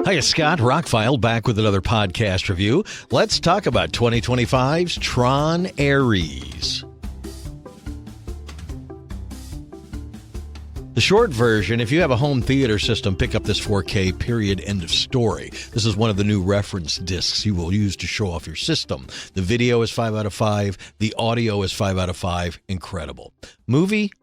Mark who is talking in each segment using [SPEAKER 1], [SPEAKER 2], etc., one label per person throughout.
[SPEAKER 1] Hi, Scott. ROCKFILE back with another podcast review. Let's talk about 2025's TRON ARES. The short version, if you have a home theater system, pick up this 4K, period, end of story. This is one of the new reference discs you will use to show off your system. The video is 5 out of 5. The audio is 5 out of 5. Incredible. Movie?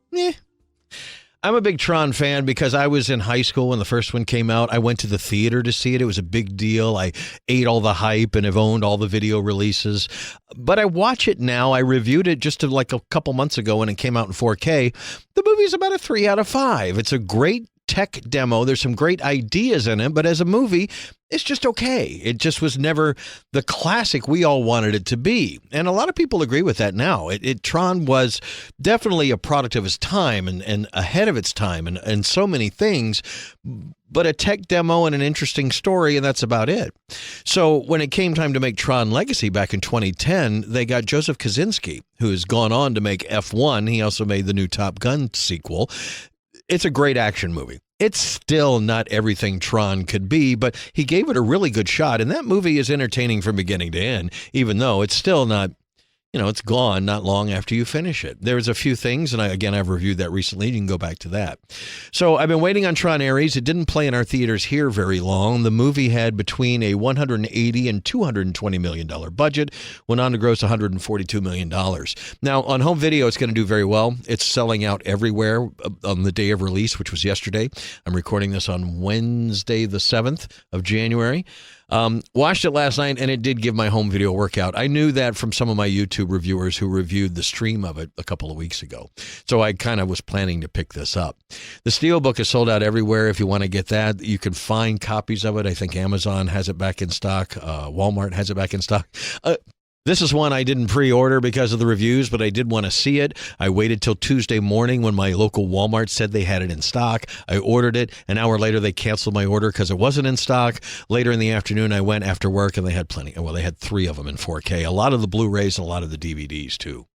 [SPEAKER 1] I'm a big Tron fan because I was in high school when the first one came out. I went to the theater to see it. It was a big deal. I ate all the hype and have owned all the video releases. But I watch it now. I reviewed it just like a couple months ago when it came out in 4K. The movie's about a 3 out of 5. It's a great tech demo. There's some great ideas in it, but as a movie, it's just okay. It just was never the classic we all wanted it to be. And a lot of people agree with that now. Tron was definitely a product of its time and ahead of its time and so many things, but a tech demo and an interesting story, and that's about it. So when it came time to make Tron Legacy back in 2010, they got Joseph Kosinski, who has gone on to make F1. He also made the new Top Gun sequel. It's a great action movie. It's still not everything Tron could be, but he gave it a really good shot, and that movie is entertaining from beginning to end, even though it's still not, it's gone not long after you finish it. There's a few things, and I've reviewed that recently. You can go back to that. So I've been waiting on Tron ARES. It didn't play in our theaters here very long. The movie had between a $180 and $220 million budget, went on to gross $142 million. Now, on home video, it's going to do very well. It's selling out everywhere on the day of release, which was yesterday. I'm recording this on Wednesday, the 7th of January. Watched it last night, and it did give my home video a workout. I knew that from some of my YouTube reviewers who reviewed the stream of it a couple of weeks ago. So I kind of was planning to pick this up. The Steelbook is sold out everywhere. If you want to get that, you can find copies of it. I think Amazon has it back in stock. Walmart has it back in stock. This is one I didn't pre-order because of the reviews, but I did want to see it. I waited till Tuesday morning when my local Walmart said they had it in stock. I ordered it. An hour later, they canceled my order because it wasn't in stock. Later in the afternoon, I went after work, and they had plenty. Well, they had 3 of them in 4K. A lot of the Blu-rays and a lot of the DVDs, too.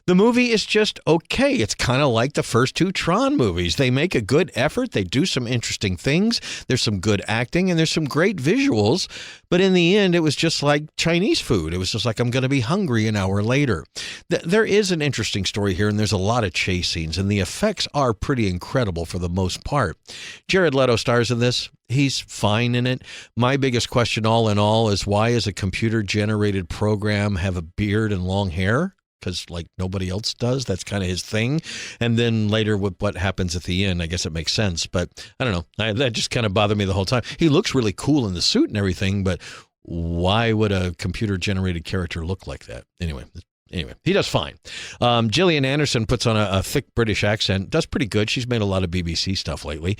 [SPEAKER 1] The movie is just okay. It's kind of like the first 2 Tron movies. They make a good effort. They do some interesting things. There's some good acting, and there's some great visuals. But in the end, it was just like Chinese food. It was just like, I'm going to be hungry an hour later. There is an interesting story here, and there's a lot of chase scenes, and the effects are pretty incredible for the most part. Jared Leto stars in this. He's fine in it. My biggest question all in all is, why does a computer-generated program have a beard and long hair? Because like nobody else does. That's kind of his thing. And then later with what happens at the end, I guess it makes sense. But I don't know. That just kind of bothered me the whole time. He looks really cool in the suit and everything, but why would a computer-generated character look like that? Anyway, he does fine. Gillian Anderson puts on a thick British accent. Does pretty good. She's made a lot of BBC stuff lately.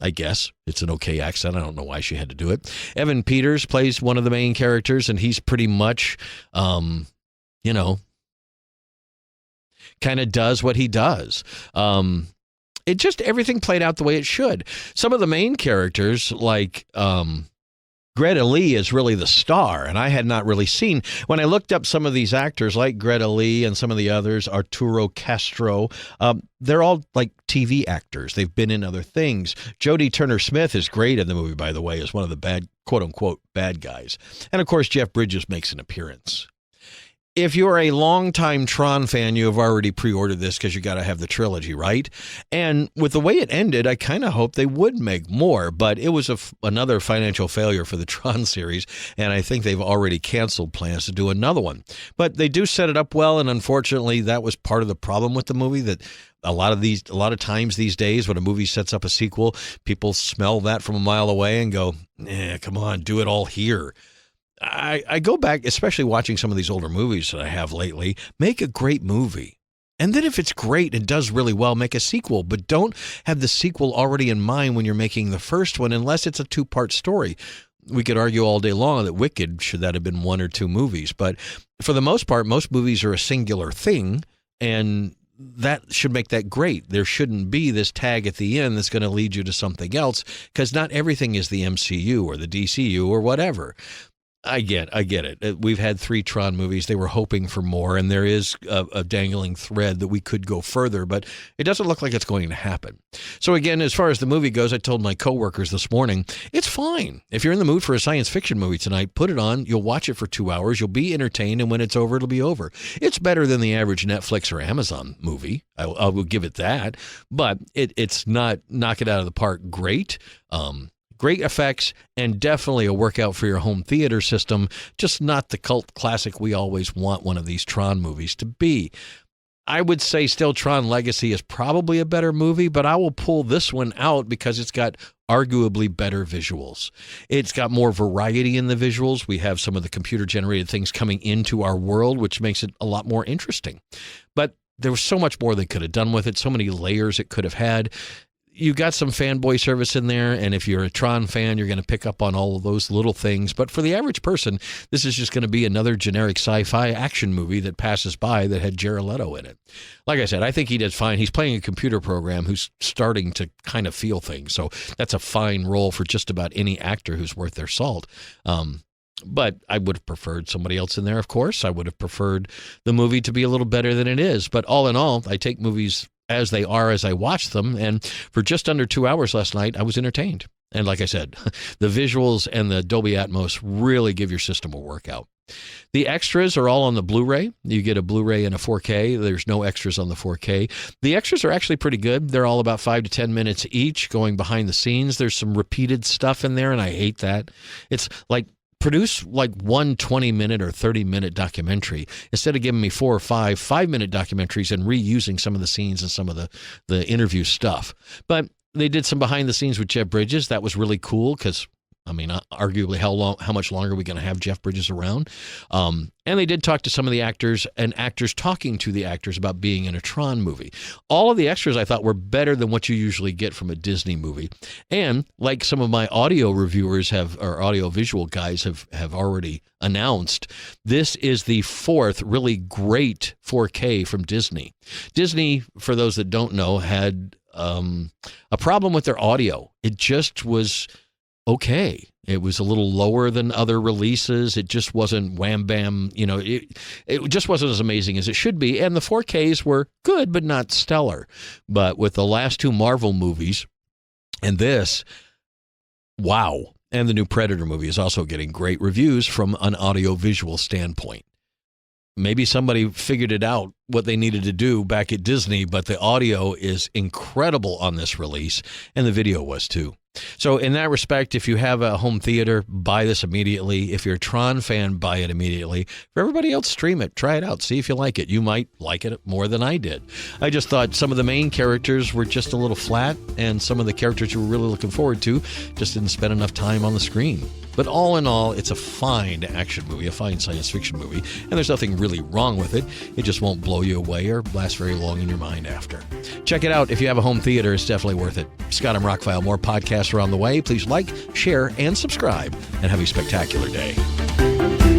[SPEAKER 1] I guess it's an okay accent. I don't know why she had to do it. Evan Peters plays one of the main characters, and he's pretty much, kind of does what he does. It just, everything played out the way it should. Some of the main characters, like Greta Lee, is really the star, and I had not really seen. When I looked up some of these actors, like Greta Lee and some of the others, Arturo Castro, they're all like TV actors. They've been in other things. Jodie Turner-Smith is great in the movie, by the way, as one of the bad, quote-unquote, bad guys. And, of course, Jeff Bridges makes an appearance. If you're a longtime Tron fan, you have already pre-ordered this because you got to have the trilogy, right? And with the way it ended, I kind of hoped they would make more, but it was another financial failure for the Tron series, and I think they've already canceled plans to do another one. But they do set it up well, and unfortunately, that was part of the problem with the movie, that a lot of times these days when a movie sets up a sequel, people smell that from a mile away and go, come on, do it all here. I go back, especially watching some of these older movies that I have lately, make a great movie. And then if it's great and does really well, make a sequel. But don't have the sequel already in mind when you're making the first one, unless it's a 2-part story. We could argue all day long that Wicked, should that have been 1 or 2 movies. But for the most part, most movies are a singular thing, and that should make that great. There shouldn't be this tag at the end that's going to lead you to something else, because not everything is the MCU or the DCU or whatever. I get it. We've had 3 Tron movies. They were hoping for more, and there is a dangling thread that we could go further, but it doesn't look like it's going to happen. So again, as far as the movie goes, I told my coworkers this morning, it's fine. If you're in the mood for a science fiction movie tonight, put it on. You'll watch it for 2 hours. You'll be entertained, and when it's over, it'll be over. It's better than the average Netflix or Amazon movie. I will give it that, but it's not knock it out of the park great. Great effects, and definitely a workout for your home theater system, just not the cult classic we always want one of these Tron movies to be. I would say still Tron Legacy is probably a better movie, but I will pull this one out because it's got arguably better visuals. It's got more variety in the visuals. We have some of the computer-generated things coming into our world, which makes it a lot more interesting. But there was so much more they could have done with it, so many layers it could have had. You got some fanboy service in there, and if you're a Tron fan, you're going to pick up on all of those little things. But for the average person, this is just going to be another generic sci-fi action movie that passes by that had Jared Leto in it. Like I said, I think he did fine. He's playing a computer program who's starting to kind of feel things, so that's a fine role for just about any actor who's worth their salt. But I would have preferred somebody else in there, of course. I would have preferred the movie to be a little better than it is. But all in all, I take movies as they are as I watch them, and for just under 2 hours last night, I was entertained. And like I said, the visuals and the Dolby Atmos really give your system a workout. The extras are all on the Blu-ray. You get a Blu-ray and a 4K. There's no extras on the 4K. The extras are actually pretty good. They're all about 5 to 10 minutes each, going behind the scenes. There's some repeated stuff in there, and I hate that. It's like produce like one 20-minute or 30-minute documentary instead of giving me 4 or 5 5-minute documentaries and reusing some of the scenes and some of the interview stuff. But they did some behind the scenes with Jeff Bridges. That was really cool because, I mean, arguably how much longer are we going to have Jeff Bridges around? And they did talk to some of the actors and actors talking to the actors about being in a Tron movie. All of the extras I thought were better than what you usually get from a Disney movie. And like some of my audio reviewers or audio visual guys have already announced, this is the 4th really great 4K from Disney. Disney, for those that don't know, had a problem with their audio. It just was okay. It was a little lower than other releases. It just wasn't wham bam, it just wasn't as amazing as it should be. And the 4Ks were good, but not stellar. But with the last 2 Marvel movies and this, wow. And the new Predator movie is also getting great reviews from an audio-visual standpoint. Maybe somebody figured it out what they needed to do back at Disney, but the audio is incredible on this release, and the video was too. So in that respect, if you have a home theater, buy this immediately. If you're a Tron fan, buy it immediately. For everybody else, stream it. Try it out. See if you like it. You might like it more than I did. I just thought some of the main characters were just a little flat, and some of the characters you were really looking forward to just didn't spend enough time on the screen. But all in all, it's a fine action movie, a fine science fiction movie, and there's nothing really wrong with it. It just won't blow you away or last very long in your mind after. Check it out. If you have a home theater, it's definitely worth it. Scott and ROCKFILE, more podcasts are on the way. Please like, share, and subscribe, and have a spectacular day.